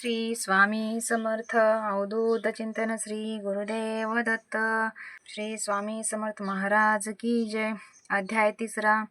श्री स्वामी समर्थ अवधूत चिंतन श्री गुरुदेव दत्त। श्री स्वामी समर्थ महाराज की जय। अध्याय 3।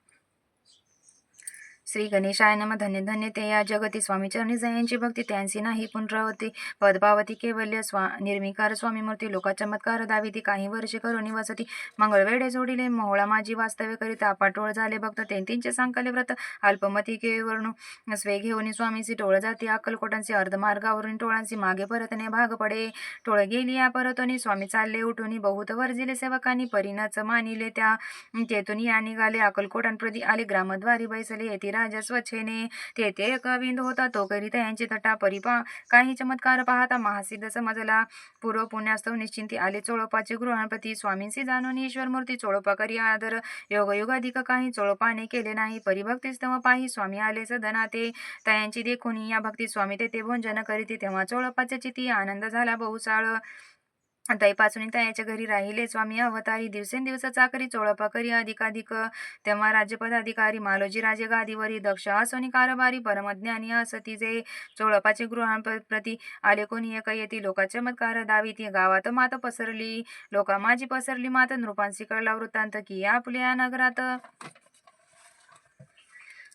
श्री गणेशाय नमः। धन्य धन्य ते या जगती स्वामी चरणी जयांची भक्ती त्यांची नाही पुनरावती। पदपावती कैवल्य निर्विकार स्वामी मूर्ती लोका चमत्कार दाविती काही वर्षे करुणी वसती। मंगळवेढे जोडिले मोहळा माझी वास्तव्य करिता पाटोळ झाले भक्त तेंतींचे सांकाले व्रत अल्पमती केवळणू स्वे घेऊन स्वामीची टोळ जाती अक्कलकोटांची अर्धमार्गावरून टोळांची मागे परतणे भाग पडे। टोळ गेली या परतोनी स्वामी चालले उठून बहुत वर्जिले सेवकांनी परिणाच मानिले त्या तेथून या निघाले अक्कलकोटांप्रती आले ग्रामद्वारी बैसले येथे राजा स्वच्छेने तेथे एक विंद होता तो करीता यांची तटा परिपा काही चमत्कार पाहता महासिद्ध समजला। पूर्व पुण्यास्तव निश्चिंती आले चोळपाचे गृहांपती स्वामींशी जाणून ईश्वर मूर्ती चोळपा करी आदर योगयुगाधिक काही चोळपाने केले नाही परिभक्तीस्तव पाही स्वामी आले सदना ते तयांची देखून या भक्ती स्वामी तेथे भोजन करीती तेव्हा चोळपाच्या चिती आनंद झाला बहुसाळ। तैपासून तयाच्या घरी राहिले स्वामी अवतारी दिवसेंदिवस चाकरी चोळपा करी अधिकाधिक तेव्हा राज्यपदाधिकारी मालोजी राजे गादीवरी दक्ष असोनी कारभारी परमज्ञानी असती जे चोळपाचे गृहांप्रती आले कोणी एक येती लोका चमत्कार दाविती गावात मात पसरली लोका माझी पसरली मात नृपांसी कळला वृत्तांत की आपल्या नगरात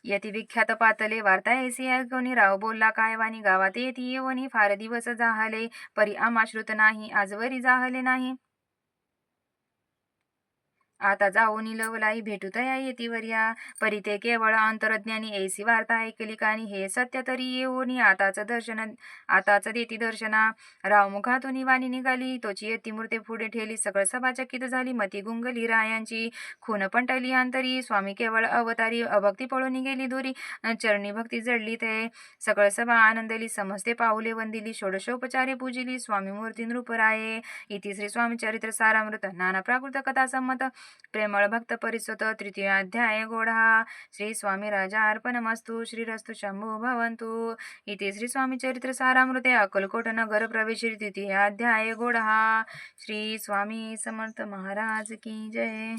यती विख्यात पातले वार्ता ऐसी कोणी राव बोलला काय वाणी गावात येती येवनी फार दिवस जाहले परी आमाश्रुत नाही आजवरी जाहले नाही आता जाऊन लवलाई भेटू तया येतीवर्या परी ते केवळ अंतरज्ञानी ऐसी वार्ता ऐकली कानी हे सत्य तरी येऊनी आताच देती दर्शना। रावमुखातून वाणी निघाली तोची येती मूर्ते पुढे ठेली सकळ सभा चकित झाली मती गुंगली रायांची खून पंटली अंतरी स्वामी केवळ अवतारी अभक्ती पळून गेली दुरी चरणी भक्ती जडली ते सकळ सभा आनंदली समस्ते पाऊले वंदिली षोडशोपचारे पूजिली स्वामी मूर्ती नृपराये। इति श्री स्वामी चरित्र सारामृत नाना प्राकृत कथा संमत प्रेमळ भक्त परिसुत तृतीय अध्याय गोढा। श्री स्वामी राजा अर्पणमस्तु श्रीरस्तु शंभो भवन्तु। इति श्री स्वामी चरित्र सारामृते अक्कलकोट नगर प्रवेश तृतीय अध्याय गोढा। श्री स्वामी समर्थ महाराज की जय।